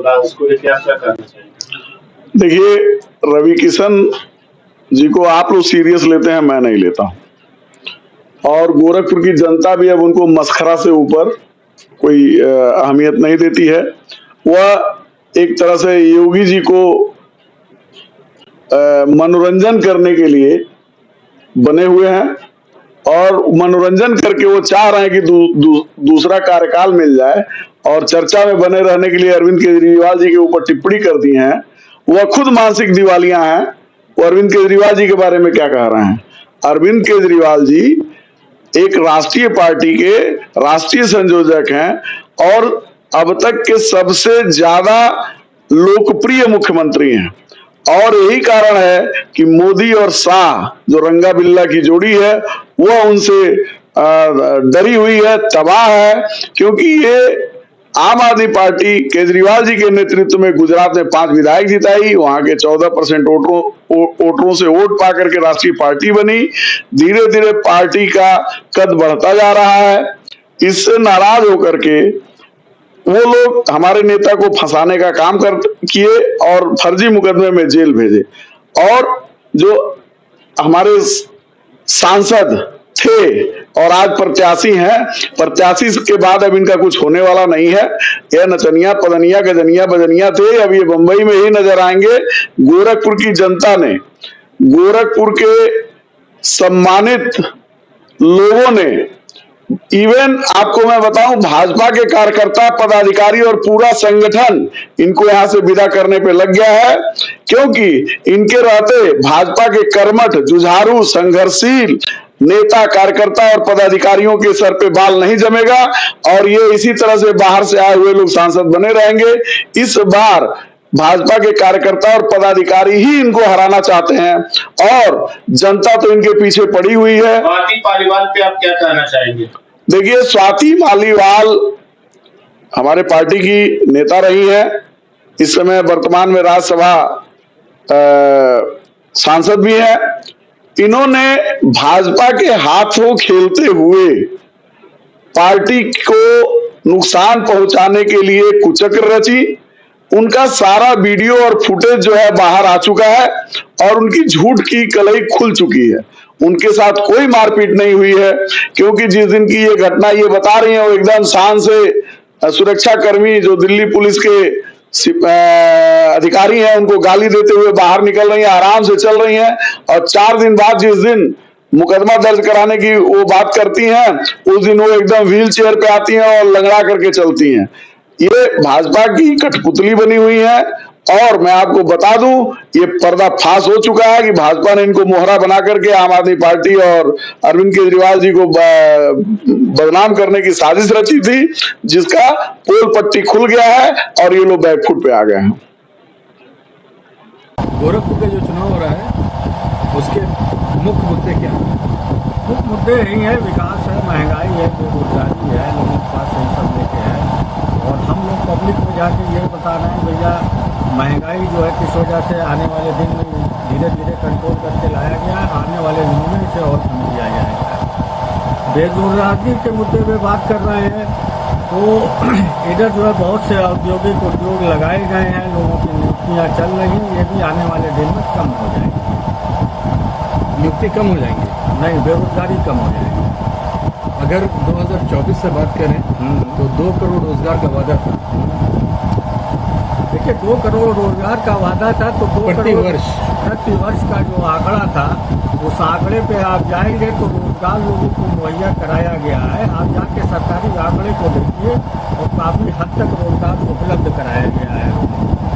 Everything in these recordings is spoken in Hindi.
रहा है, उसको लेकर आप क्या कहना चाहेंगे? देखिए, रवि किशन जी को आप लोग सीरियस लेते हैं, मैं नहीं लेता। और गोरखपुर की जनता भी अब उनको मसखरा से ऊपर कोई अहमियत नहीं देती है। वह एक तरह से योगी जी को मनोरंजन करने के लिए बने हुए हैं और मनोरंजन करके वो चाह रहे हैं कि दूसरा कार्यकाल मिल जाए और चर्चा में बने रहने के लिए अरविंद केजरीवाल जी के ऊपर टिप्पणी कर दी है। वह खुद मानसिक दिवालिया हैं। वो अरविंद केजरीवाल जी के बारे में क्या कह रहे हैं? अरविंद केजरीवाल जी एक राष्ट्रीय पार्टी के राष्ट्रीय संयोजक हैं और अब तक के सबसे ज्यादा लोकप्रिय मुख्यमंत्री हैं। और यही कारण है कि मोदी और शाह जो रंगा बिल्ला की जोड़ी है वह उनसे डरी हुई है, तबाह है, क्योंकि ये आम आदमी पार्टी केजरीवाल जी के नेतृत्व में गुजरात में 5 विधायक जिताई, वहां के 14% वोटरों से वोट पा करके राष्ट्रीय पार्टी बनी। धीरे धीरे पार्टी का कद बढ़ता जा रहा है। इससे नाराज होकर के वो लोग हमारे नेता को फंसाने का काम किए और फर्जी मुकदमे में जेल भेजे। और जो हमारे सांसद थे और आज प्रत्याशी हैं, प्रत्याशी के बाद अब इनका कुछ होने वाला नहीं है। यह नचनिया पदनिया गजनिया बजनिया थे, अब ये बंबई में ही नजर आएंगे। गोरखपुर की जनता ने, गोरखपुर के सम्मानित लोगों ने, इवन आपको मैं बताऊं, भाजपा के कार्यकर्ता पदाधिकारी और पूरा संगठन इनको यहां से विदा करने पे लग गया है, क्योंकि इनके रहते भाजपा के कर्मठ जुझारू संघर्षशील नेता कार्यकर्ता और पदाधिकारियों के सर पे बाल नहीं जमेगा और ये इसी तरह से बाहर से आए हुए लोग सांसद बने रहेंगे। इस बार भाजपा के कार्यकर्ता और पदाधिकारी ही इनको हराना चाहते हैं और जनता तो इनके पीछे पड़ी हुई है। स्वाति मालीवाल पे आप क्या कहना चाहेंगे? देखिए, स्वाति मालीवाल हमारे पार्टी की नेता रही है, इस समय वर्तमान में राज्यसभा सांसद भी है। इन्होंने भाजपा के हाथों खेलते हुए पार्टी को नुकसान पहुंचाने के लिए कुचक्र रची। उनका सारा वीडियो और फुटेज जो है बाहर आ चुका है और उनकी झूठ की कलई खुल चुकी है। उनके साथ कोई मारपीट नहीं हुई है, क्योंकि जिस दिन की ये घटना ये बता रही है वो एकदम शान से सुरक्षा कर्मी जो दिल्ली पुलिस के अधिकारी हैं उनको गाली देते हुए बाहर निकल रही हैं, आराम से चल रही हैं। और 4 दिन बाद जिस दिन मुकदमा दर्ज कराने की वो बात करती हैं, उस दिन वो एकदम व्हील चेयर पे आती हैं और लंगड़ा करके चलती हैं। ये भाजपा की कठपुतली बनी हुई है। और मैं आपको बता दूं, ये पर्दाफाश हो चुका है कि भाजपा ने इनको मोहरा बना करके आम आदमी पार्टी और अरविंद केजरीवाल जी को बदनाम करने की साजिश रची थी, जिसका पोल पट्टी खुल गया है और ये लोग बैकफुट पे आ गए हैं। गोरखपुर का जो चुनाव हो रहा है उसके मुख्य मुद्दे क्या हैं? मुख्य मुद्दे यही है, विकास है, महंगाई है, बेरोजगारी है, लोगों के पास यही सब लेके है। और हम लोग पब्लिक में जाके ये बता रहे हैं भैया महंगाई जो है किस वजह से आने वाले दिन में धीरे धीरे कंट्रोल करके लाया गया है, आने वाले दिनों में इसे और कम किया जाएगा। बेरोजगारी के मुद्दे पे बात कर रहे हैं तो इधर जो है बहुत से औद्योगिक उद्योग लगाए गए हैं, लोगों की नियुक्तियाँ चल रही हैं, ये भी आने वाले दिन में कम हो जाएंगी। नियुक्ति कम हो जाएंगी? नहीं, बेरोजगारी कम हो जाएगी। अगर 2024 से बात करें तो 2 करोड़ रोजगार का वादा था। देखिए, 2 करोड़ रोजगार का वादा था तो 2 प्रति वर्ष का जो आंकड़ा था उस आंकड़े पे आप जाएंगे तो रोजगार लोगों को मुहैया कराया गया है। आप जाके सरकारी आंकड़े को देखिए और काफी हद तक रोजगार उपलब्ध कराया गया है।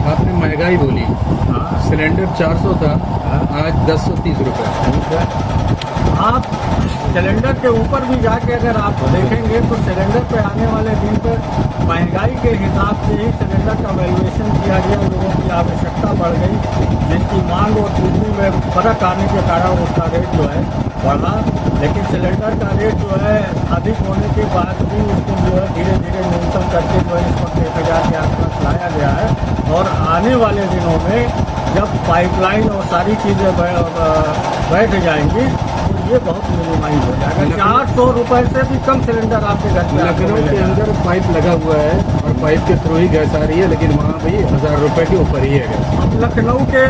आपने महंगाई बोली, हाँ, सिलेंडर 400 था, आज 1030 रुपये। आप सिलेंडर के ऊपर भी जाके अगर आप देखेंगे तो सिलेंडर पे आने वाले दिन पर महंगाई के हिसाब से ही सिलेंडर का वैल्यूएशन किया गया। लोगों की आवश्यकता बढ़ गई, जिसकी मांग और पूर्ति में फर्क आने के कारण उसका रेट जो है बढ़ा। लेकिन सिलेंडर का रेट जो है अधिक होने के बाद भी उसको जो है धीरे धीरे न्यूनतम करके जो है इस वक्त 1000 के आसपास लाया गया है। और आने वाले दिनों में जब पाइपलाइन और सारी चीज़ें बैठ जाएंगी तो ये बहुत मिनिमाइज हो जाएगा। लखनऊ- 400 रुपए से भी कम सिलेंडर आपके घर पे आपको लखनऊ के मिलेगा। अंदर पाइप लगा हुआ है और पाइप के थ्रू ही गैस आ रही है, लेकिन वहाँ भी 1000 रुपए के ऊपर ही है गैस। अब लखनऊ के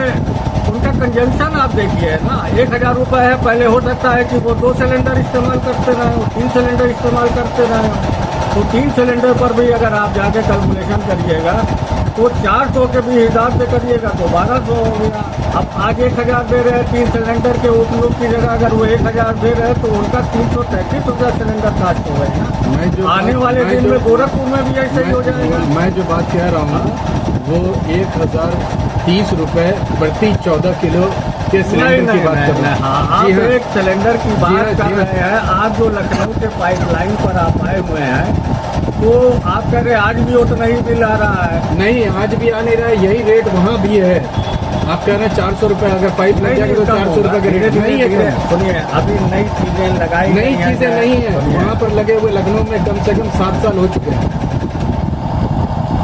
उनका कंजम्पशन आप देखिए ना, 1000 रुपए है। पहले हो सकता है कि वो 2 सिलेंडर इस्तेमाल करते रहे, 3 सिलेंडर इस्तेमाल करते रहे, तो 3 सिलेंडर पर भी अगर आप जाके कैलकुलेशन करिएगा तो 400 के भी हिसाब से करिएगा तो 1200 हो गया। अब आज 1000 दे रहे हैं 3 सिलेंडर के उपयोग की जगह, अगर वो 1000 दे रहे हैं तो उनका 333 रुपया सिलेंडर कास्ट हो गए ना। मैं जो आने बात- वाले मैं दिन जो- में गोरखपुर में भी ऐसे ही हो जाएगा। मैं जो बात कह रहा हूँ वो 1030 रुपए प्रति 14 किलो के सिलेंडर की बात कर रहा हूँ। हाँ, आप जी हाँ। एक सिलेंडर की जी बात हाँ, कर जी हाँ। रहे हैं। आप जो लखनऊ के पाइपलाइन पर आप आए हुए हैं तो आप कह रहे हैं आज भी उतना ही बिल आ रहा है। नहीं, आज भी आ नहीं रहा है, यही रेट वहाँ भी है। आप कह रहे हैं 400 रुपए, अगर पाइप लग जाएगा तो 400 रुपए का रेट नहीं है कम। सुनिए, अभी नई चीजें लगाई नई चीजें नहीं है वहाँ पर लगे हुए। लखनऊ में कम से कम 7 साल हो चुके हैं।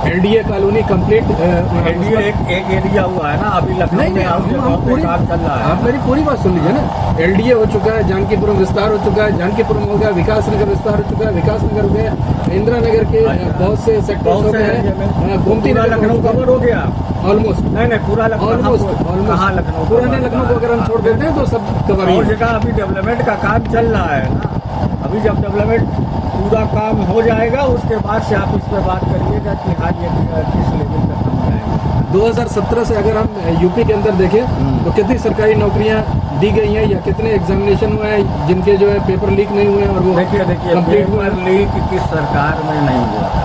LDA कॉलोनी कंप्लीट एरिया एक एरिया हुआ है ना अभी लखनऊ नहीं में, नहीं, आप हम जगहों पे पूरी काम चल रहा है। आप मेरी पूरी बात सुन लीजिए ना। LDA हो चुका है, जानकीपुरम विस्तार हो चुका है, जानकीपुरम हो गया, विकास नगर विस्तार हो चुका है, विकास नगर हो गया, इंदिरा नगर के बहुत से सेक्टर्स हो बहुत गए से एरिया में हैं, गोमती पूरा नगर लखनऊ कवर हो गया। ऑलमोस्ट नहीं पूरा लखनऊ ऑलमोस्ट कहाँ लखनऊ पुराने लखनऊ को अगर हम छोड़ देते हैं तो सब कवर ही और है। जगह अभी डेवलपमेंट का काम चल रहा है ना। अभी जब डेवलपमेंट पूरा काम हो जाएगा उसके बाद से आप इस पर बात करिएगा कि हाँ ये किस लेवल का काम आएगा। 2017 से अगर हम यूपी के अंदर देखें तो कितनी सरकारी नौकरियां दी गई हैं या कितने एग्जामिनेशन हुए हैं जिनके जो है पेपर लीक नहीं हुए हैं और वो देखिए कंप्लीट हुए पेपर लीक किस सरकार में नहीं हुआ है,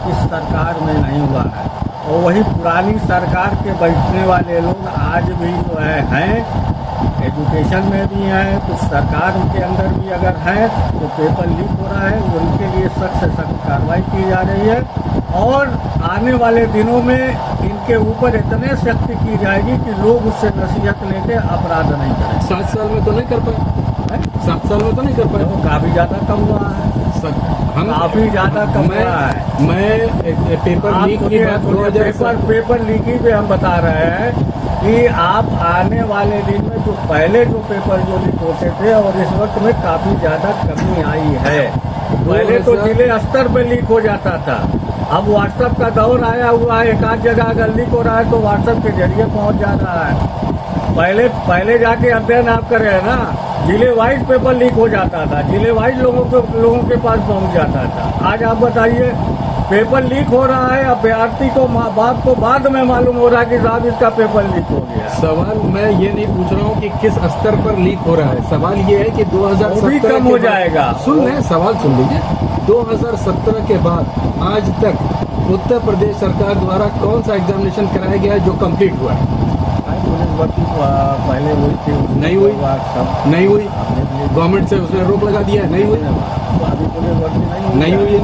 किस सरकार में नहीं हुआ है। और वही पुरानी सरकार के बैठने वाले लोग आज भी जो हैं एजुकेशन में भी हैं, कुछ सरकार के अंदर भी अगर हैं तो पेपर लीक हो रहा है, उनके लिए सख्त से सख्त कार्रवाई की जा रही है। और आने वाले दिनों में इनके ऊपर इतने सख्ती की जाएगी कि लोग उससे नसीहत लेके अपराध नहीं करें। 7 साल में तो नहीं कर पाए, 7 साल में तो नहीं कर पाए। तो काफ़ी ज़्यादा कम हुआ है, हम काफ़ी ज़्यादा कम मैं हुआ है। मैं पेपर आप लीक की सुनिए, बात सुनिए, 2000 पेपर लीकी पे हम बता रहे हैं कि आप आने वाले दिन में जो पहले जो पेपर जो लीक होते थे और इस वक्त में काफी ज्यादा कमी आई है। पहले तो जिले स्तर पे लीक हो जाता था, अब व्हाट्सएप का दौर आया हुआ है। एक आध जगह अगर लीक हो रहा है तो व्हाट्सएप के जरिए पहुंच जा रहा है। पहले जाके अध्ययन आप कर रहे हैं ना, जिले वाइज पेपर लीक हो जाता था, जिले वाइज लोगों के पास पहुंच जाता था। आज आप बताइए पेपर लीक हो रहा है, अभ्यर्थी को माँ बाप को बाद में मालूम हो रहा है कि साहब इसका पेपर लीक हो गया। सवाल मैं ये नहीं पूछ रहा हूँ कि किस स्तर पर लीक हो रहा है, सवाल ये है कि 2017 कम हो जाएगा। सुन लें, सवाल सुन लीजिए। 2017 के बाद आज तक उत्तर प्रदेश सरकार द्वारा कौन सा एग्जामिनेशन कराया गया है जो कंप्लीट हुआ है? पुलिस भर्ती पहले हुई थी, नहीं हुई, सब नहीं हुई। गवर्नमेंट से उसने रोक लगा दिया है, नहीं हुई, अभी पुलिस भर्ती नहीं हुई है,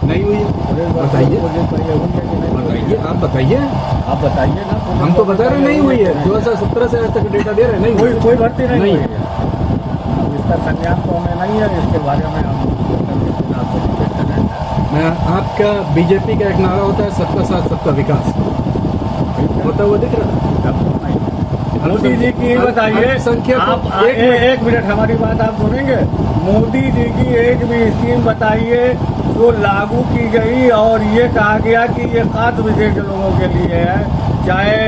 नहीं हुई है। बताइए, बताइए, आप बताइए, आप बताइए ना। हम तो बता रहे नहीं हुई है। 2017 से आज तक डेटा दे रहे हैं, नहीं हुई, कोई भर्ती नहीं नहीं हुई है। अब इसका संज्ञान तो हमें नहीं है, इसके बारे में हम आपसे डिबेट करेंगे। मैं आपका बीजेपी का एक नारा होता है सबका साथ सबका विकास, होता हुआ दिख रहा है। मोदी जी की बताइए, अल्पसंख्यक आप एक एक मिनट हमारी बात आप सुनेंगे। मोदी जी की एक भी स्कीम बताइए जो लागू की गई और ये कहा गया कि ये खास विशेष लोगों के लिए है। चाहे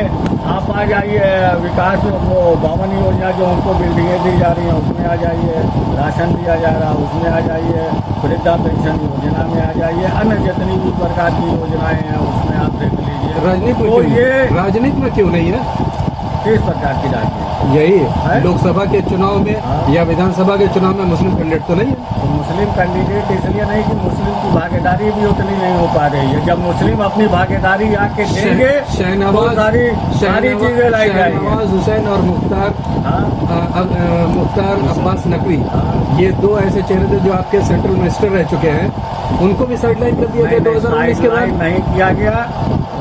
आप आ जाइए विकास वो 52 योजना जो उनको बिल्डिंगें दी जा रही हैं उसमें आ जाइए, राशन दिया जा रहा है उसमें आ जाइए, वृद्धा पेंशन योजना में आ जाइए, अन्य जितनी भी प्रकार की योजनाएं हैं उसमें आप देख लीजिए। राजनीति में तो क्यों ये नहीं? राजनीति में क्यों नहीं है? किस प्रकार की राजनीति यही है? लोकसभा के चुनाव में हाँ। या विधानसभा के चुनाव में मुस्लिम कैंडिडेट तो नहीं है। तो मुस्लिम कैंडिडेट इसलिए नहीं कि मुस्लिम की भागीदारी भी उतनी नहीं हो पा रही है। जब मुस्लिम अपनी भागीदारी आके देंगे तो सारी चीजें लाई जाएंगी। शहनवाज हुसैन और मुख्तार अब्बास नकवी, ये 2 ऐसे चेहरे थे जो आपके सेंट्रल मिनिस्टर रह चुके हैं, उनको भी साइडलाइन कर दिया गया 2019 के बाद। नहीं किया गया,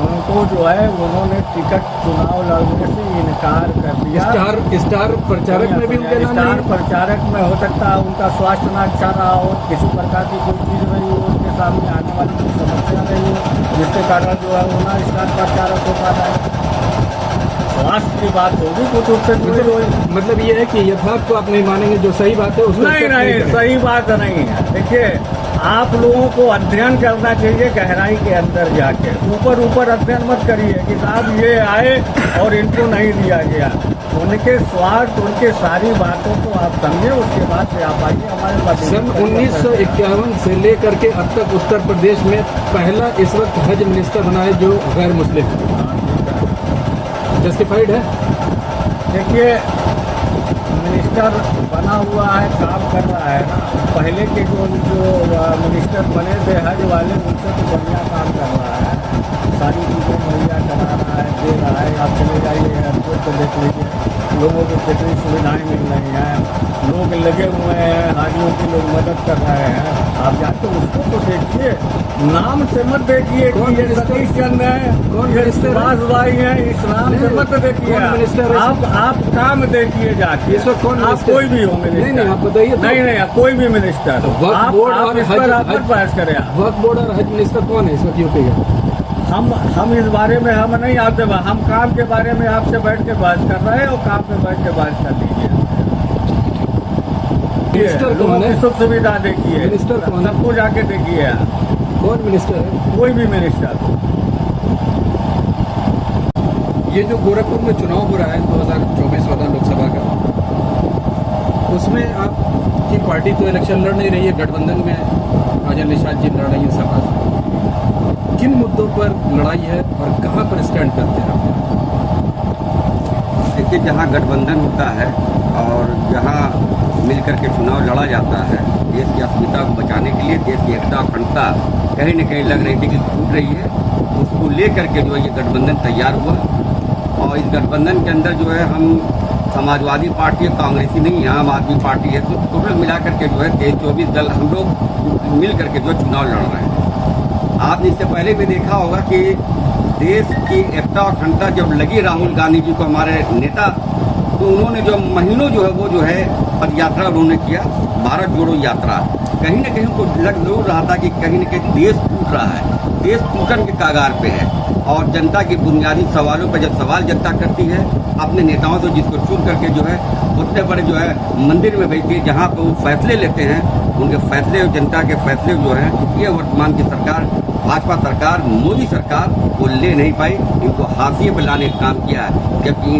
उनको जो है उन्होंने टिकट चुनाव लड़ने से इनकार कर दिया। स्टार प्रचारक में भी उनके नाम स्टार नहीं। प्रचारक में हो सकता है उनका स्वास्थ्य ना अच्छा रहा हो, किसी प्रकार की कोई चीज़ रही हो, उनके सामने आने वाली कोई समस्या रही हो, जिसके कारण जो है वो ना स्टार प्रचारक हो पा रहा है। स्वास्थ्य की बात होगी कुछ उससे जुड़ी हुई। मतलब ये है कि यथार्थ को आप नहीं मानेंगे, जो सही बात है उसको नहीं accept नहीं, करेंगे। सही बात नहीं है। देखिए, आप लोगों को अध्ययन करना चाहिए गहराई के अंदर जाके, ऊपर ऊपर अध्ययन मत करिए कि साहब ये आए और इनको नहीं दिया गया। उनके स्वार्थ, उनके सारी बातों को आप समझे, उसके बाद से आप आइए हमारे पास। सन 1951 से लेकर के अब तक उत्तर प्रदेश में पहला इस वक्त हज मिनिस्टर बना है जो गैर मुस्लिम है। जस्टिफाइड है? देखिए, मिनिस्टर बना हुआ है, काम कर रहा है ना। पहले के जो मिनिस्टर बने थे हज वाले, उनसे तो बढ़िया काम कर रहा है, सारी चीज़ें मुहैया करा रहा है, दे रहा है। आप चले जाइए एयरपोर्ट पर देख लीजिए, लोगों को कितनी सुविधाएं मिल रही हैं, लोग लगे हुए हैं, हाजियों की लोग मदद कर रहे हैं। आप जाके उसको तो देखिए, नाम से मत देखिए कि ये सतीश चंद्र है, कौन ये मिनिस्टर है? सुभाष भाई हैं, इस नाम से मत देखिए। कौन मिनिस्टर है? आप काम देखिए जाके। इस वक्त कौन आप मिनिस्टर? कोई भी हो मिनिस्टर। नहीं, आप बताइए तो। नहीं, कोई भी मिनिस्टर। वक्फ बोर्ड आप और इस पर आप हज बहस करें। वक्फ बोर्ड और हज मिनिस्टर कौन है इस वक्त यूपी का? हम इस बारे में हम नहीं आते, हम काम के बारे में आपसे बैठ के बहस कर रहे हैं और काम पे बैठ के बहस कर लीजिए। मिनिस्टर लोगों कौन की है? सुख सुविधा देखिए, मिनिस्टर कौन है? सबको जाके देखिए आप। कौन मिनिस्टर है? कोई भी मिनिस्टर। ये जो गोरखपुर में चुनाव हो रहा है 2024 वाला लोकसभा का, उसमें आपकी पार्टी तो इलेक्शन लड़ नहीं रही है, गठबंधन में राजा निषाद जी लड़ रही है सपा से। किन मुद्दों पर लड़ाई है और कहाँ पर स्टैंड करते हैं आप? देखिए, जहाँ गठबंधन होता है और जहाँ मिलकर के चुनाव लड़ा जाता है, देश की अस्मिता को बचाने के लिए, देश की एकता अखंडता कहीं न कहीं लग रही थी कि टूट रही है, उसको लेकर के जो है ये गठबंधन तैयार हुआ। और इस गठबंधन के अंदर जो है हम समाजवादी पार्टी है, कांग्रेसी नहीं है, आम आदमी पार्टी है, तो टोटल मिलाकर के जो है 23-24 दल हम लोग मिल करके जो चुनाव लड़ रहे हैं। आपने इससे पहले भी देखा होगा कि देश की एकता और अखंडता जब लगी राहुल गांधी जी को, हमारे नेता, तो उन्होंने जो महीनों जो है वो जो है पद यात्रा उन्होंने किया, भारत जोड़ो यात्रा। कहीं न कहीं उनको लग जरूर रहा था कि कहीं न कहीं देश टूट रहा है, देश टूटन के कागार पे है। और जनता के बुनियादी सवालों पर जब सवाल जनता करती है, अपने नेताओं से जिसको चुन करके जो है उतने बड़े जो है मंदिर में भेजती है, जहाँ पर वो फैसले लेते हैं, उनके फैसले, जनता के फैसले जो हैं, ये वर्तमान की सरकार, भाजपा सरकार, मोदी सरकार वो ले नहीं पाई। इनको हाशिए पर लाने का काम किया है, जबकि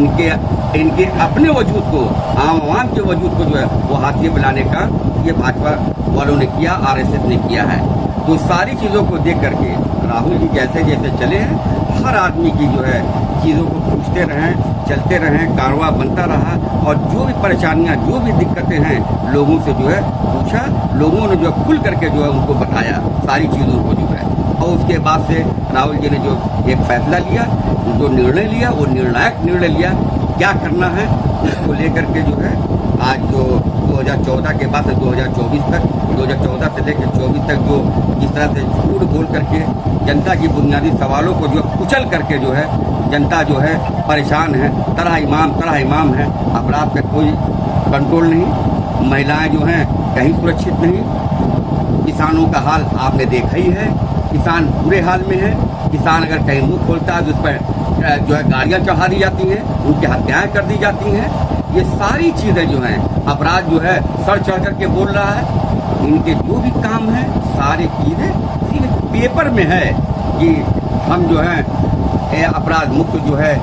इनके अपने वजूद को, आम के वजूद को जो है वो हाशिए पर लाने का ये भाजपा वालों ने किया, RSS ने किया है। तो सारी चीज़ों को देख करके राहुल जी जैसे जैसे चले हैं, हर आदमी की जो है चीज़ों को पूछते रहें, चलते रहें, कारवा बनता रहा। और जो भी परेशानियां, जो भी दिक्कतें हैं, लोगों से जो है पूछा, लोगों ने जो खुल करके जो है उनको बताया सारी चीज़ों को जो है। और उसके बाद से राहुल जी ने जो एक फैसला लिया, जो निर्णय लिया, वो निर्णायक निर्णय लिया, क्या करना है उसको लेकर के जो है आज जो 2014 के बाद से 2024 तक, 2014 से लेकर 24 तक जो जिस तरह से झूठ बोल करके जनता की बुनियादी सवालों को जो कुचल करके जो है जनता जो है परेशान है, तरह इमाम है, अपराध पे कोई कंट्रोल नहीं, महिलाएं जो हैं कहीं सुरक्षित नहीं, किसानों का हाल आपने देखा ही है, किसान बुरे हाल में है। किसान अगर कहीं मुंह खोलता है तो उस पर जो है गाड़ियाँ चढ़ा दी जाती हैं, उनकी हत्याएं कर दी जाती हैं। ये सारी चीज़ें जो हैं, अपराध जो है सर चढ़ करके बोल रहा है। इनके जो भी काम हैं सारी चीज़ें सिर्फ पेपर में है कि हम जो है अपराध मुक्त जो है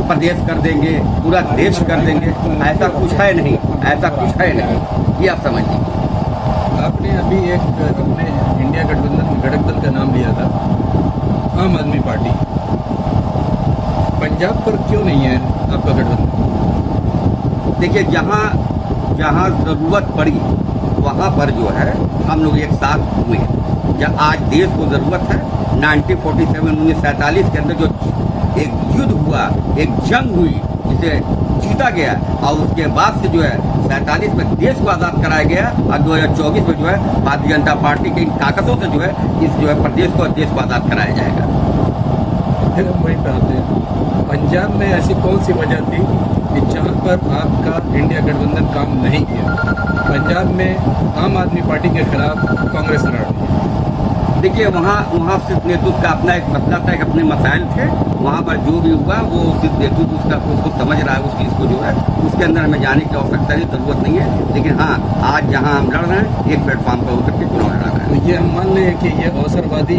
प्रदेश कर देंगे, पूरा देश कर देंगे। ऐसा कुछ है नहीं, ऐसा कुछ है नहीं, ये आप समझ लीजिए। आपने अभी एक अपने इंडिया गठबंधन घटक दल का नाम लिया था, आम आदमी पार्टी। पंजाब पर क्यों नहीं है आपका गठबंधन? देखिए, जहाँ ज़रूरत पड़ी वहाँ पर जो है हम लोग एक साथ हुए। जब आज देश को ज़रूरत है, 1947 के अंदर जो एक युद्ध हुआ, एक जंग हुई, जिसे जीता गया, और उसके बाद से जो है 47 में देश को आज़ाद कराया गया, और 2024 में जो है भारतीय जनता पार्टी के इन ताकतों से जो है इस जो है प्रदेश को आज़ाद कराया जाएगा। फिर हम वहीं पर आते हैं, पंजाब में ऐसी कौन सी वजह थी कि जहाँ पर आपका इंडिया गठबंधन काम नहीं किया? पंजाब में आम आदमी पार्टी के खिलाफ कांग्रेस लड़ रही है। देखिए वहाँ सिर्फ नेतृत्व का अपना एक मसला था, एक अपने मसाइल थे। वहाँ पर जो भी हुआ वो सिर्फ नेतृत्व उसको समझ रहा है, उस चीज़ को जो है उसके अंदर हमें जाने की आवश्यकता नहीं, ज़रूरत नहीं है। लेकिन हाँ, आज जहाँ हम लड़ रहे हैं एक प्लेटफॉर्म पर होकर के चुनाव लड़ा रहे हैं। तो ये हम मान लें कि ये अवसरवादी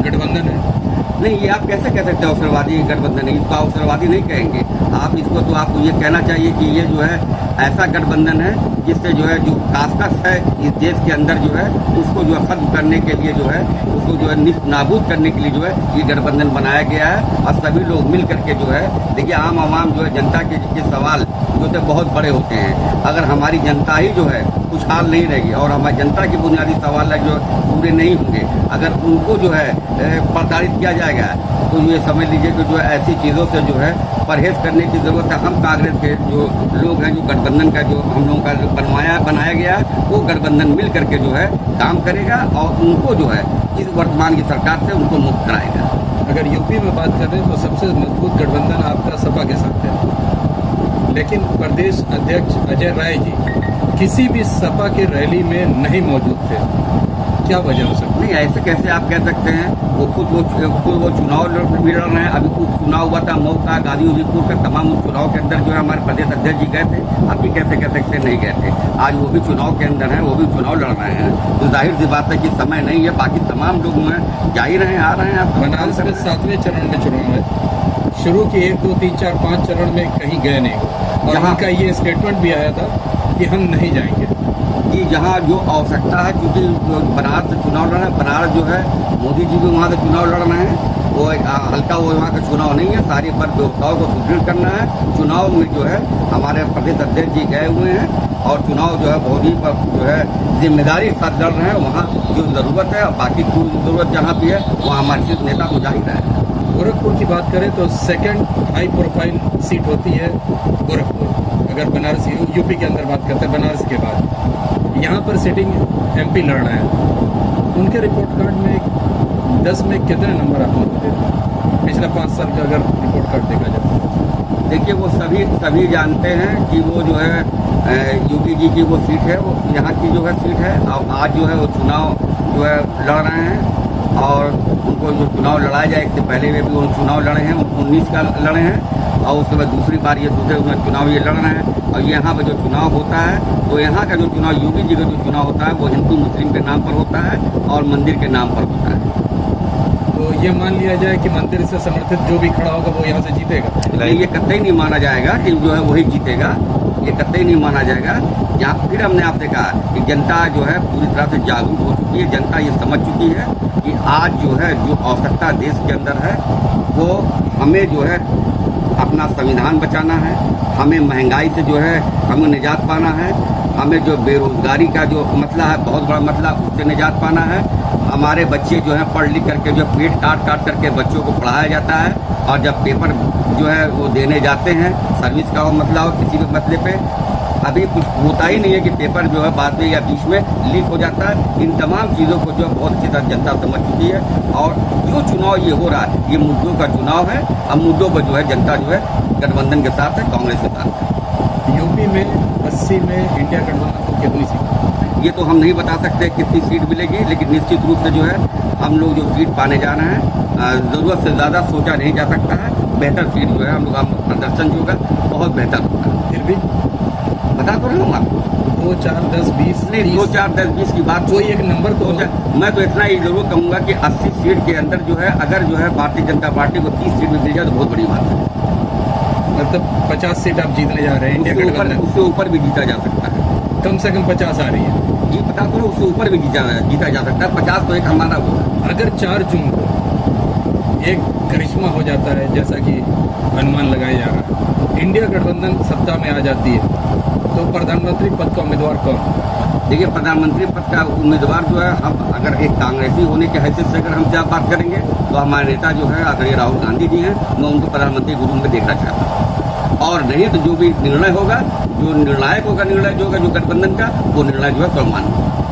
गठबंधन है। नहीं, ये आप कैसे कह सकते हैं अवसरवादी गठबंधन है? इसको अवसरवादी नहीं कहेंगे आप, इसको तो आपको ये कहना चाहिए कि ये जो है ऐसा गठबंधन है जिससे जो है जो कास्टस है इस देश के अंदर जो है उसको जो है खत्म करने के लिए जो है उसको जो है नाबूद करने के लिए जो है ये गठबंधन बनाया गया है। और सभी लोग मिल करके जो है, देखिए आम आवाम जो है जनता के सवाल जो तो बहुत बड़े होते हैं। अगर हमारी जनता ही जो है खुशहाल नहीं रहेगी और हमारी जनता के बुनियादी सवाल है जो पूरे नहीं होंगे, अगर उनको जो है प्रताड़ित किया जाएगा तो ये समझ लीजिए कि जो ऐसी चीज़ों से जो है परहेज करने की ज़रूरत है। हम कांग्रेस के जो लोग हैं, जो गठबंधन का जो हम लोगों का बनाया गया है वो गठबंधन मिल करके जो है काम करेगा और उनको जो है इस वर्तमान की सरकार से उनको मुक्त कराएगा। अगर यूपी में बात करें तो सबसे मजबूत गठबंधन आपका सपा के साथ है, लेकिन प्रदेश अध्यक्ष अजय राय जी किसी भी सपा की रैली में नहीं मौजूद थे, क्या वजह हो सकती है? नहीं, ऐसे कैसे आप कह सकते हैं? वो खुद वो चुनाव भी लड़ रहे हैं। अभी कुछ चुनाव हुआ था मऊ का, गाजीपुर का, तमाम उस चुनाव के अंदर जो है हमारे प्रदेश अध्यक्ष जी गए थे। आप भी कैसे कह सकते नहीं गए थे? आज वो भी चुनाव के अंदर हैं, वो भी चुनाव लड़ रहे हैं। तो जाहिर सी बात है कि समय नहीं है। बाकी तमाम लोग हैं, जा ही रहे हैं, आ रहे हैं। आप बनारस में 7वें चरण में चुनाव है, शुरू के 1, 2, 3, 4, 5 चरण में कहीं गए नहीं और उनका ये स्टेटमेंट भी आया था कि हम नहीं जाएंगे। कि जहाँ जो आवश्यकता है, क्योंकि बनारस से चुनाव लड़ रहे हैं, बनारस जो है मोदी जी भी वहाँ से चुनाव लड़ रहे हैं, वो हल्का वो वहाँ का चुनाव नहीं है। सारी पर व्यवस्थाओं को सुदृढ़ करना है। चुनाव में जो है हमारे प्रदेश अध्यक्ष जी गए हुए हैं और चुनाव जो है बहुत ही जो है जिम्मेदारी के साथ लड़ रहे हैं। वहाँ जो ज़रूरत है और बाकी ज़रूरत जहाँ भी है वहाँ हमारे शीर्ष नेता को जाहिर है। गोरखपुर की बात करें तो सेकंड हाई प्रोफाइल सीट होती है गोरखपुर। अगर बनारस यूपी के अंदर बात करते हैं, बनारस के बाद यहाँ पर सिटिंग एमपी लड़ रहे हैं। उनके रिपोर्ट कार्ड में 10 में कितने नंबर आपको देते हैं पिछले 5 साल का अगर रिपोर्ट कार्ड देखा जाए? देखिए वो सभी जानते हैं कि वो जो है योगी जी की वो सीट है, वो यहाँ की जो है सीट है। और आज जो है वो चुनाव जो है लड़ रहे हैं और उनको जो चुनाव लड़ाया जाए, इससे पहले वे भी वो चुनाव लड़े हैं, 19 का लड़े हैं और उसके बाद दूसरी बार ये दूसरे चुनाव ये लड़ रहे हैं। और यहाँ पर जो चुनाव होता है तो यहाँ का जो चुनाव योगी जी का जो चुनाव होता है वो हिंदू मुस्लिम के नाम पर होता है और मंदिर के नाम पर होता है। तो ये मान लिया जाए कि मंदिर से समर्थित जो भी खड़ा होगा वो यहाँ से जीतेगा? नहीं, ये कतई नहीं माना जाएगा कि जो है वही जीतेगा, ये कतई नहीं माना जाएगा। यहाँ फिर हमने आपसे कहा कि जनता जो है पूरी तरह से जागरूक हो चुकी है। जनता ये समझ चुकी है कि आज जो है जो आवश्यकता देश के अंदर है वो हमें जो है अपना संविधान बचाना है, हमें महंगाई से जो है हमें निजात पाना है, हमें जो बेरोजगारी का जो मसला है बहुत बड़ा मसला, उससे निजात पाना है। हमारे बच्चे जो हैं पढ़ लिख करके जो पेट काट करके बच्चों को पढ़ाया जाता है और जब पेपर जो है वो देने जाते हैं, सर्विस का वो मसला हो किसी भी मसले पे, अभी कुछ होता ही नहीं है कि पेपर जो है बाद में या बीच में लीक हो जाता है। इन तमाम चीज़ों को जो बहुत अच्छी तरह जनता समझ चुकी है और जो चुनाव ये हो रहा है ये मुद्दों का चुनाव है। अब मुद्दों पर जो है जनता जो है गठबंधन के साथ है, कांग्रेस के साथ है। यूपी में 80 में इंडिया गठबंधन को कितनी सीट? ये तो हम नहीं बता सकते कितनी सीट मिलेगी, लेकिन निश्चित रूप से जो है हम लोग जो सीट पाने जा रहे हैं ज़रूरत से ज़्यादा सोचा नहीं जा सकता है। बेहतर सीट जो है हम लोग प्रदर्शन जो होगा बहुत बेहतर होगा। फिर भी बता तो रहा हूँ आपको 2, 4, 10, 20 नहीं 2, 4, 10, 20 की बात कोई एक नंबर तो मैं तो इतना ही जरूर कहूँगा कि 80 सीट के अंदर जो है अगर जो है भारतीय जनता पार्टी को 30 सीट में मिल जाए तो बहुत बड़ी बात है। मतलब 50 सीट आप जीतने जा रहे हैं इंडिया गठबंधन? उससे ऊपर भी जीता जा सकता है। कम से कम 50 आ रही है जी, पता करो उससे ऊपर भी जीता जा सकता है। 50 तो एक हमारा वो है। अगर 4 जून को एक करिश्मा हो जाता है जैसा कि अनुमान लगाया जा रहा है, इंडिया गठबंधन सत्ता में आ जाती है तो प्रधानमंत्री पद का उम्मीदवार कौन? देखिए प्रधानमंत्री पद का उम्मीदवार जो है हम अगर एक कांग्रेसी होने की हैसियत से अगर हम क्या बात करेंगे तो हमारे नेता जो है आदरणीय राहुल गांधी जी हैं, मैं उनको प्रधानमंत्री के रूप में देखना चाहता हूँ। और नहीं तो जो भी निर्णय होगा, जो निर्णायक होगा निर्णय जो होगा जो गठबंधन का, वो निर्णय जो है सर्वमान्य होगा।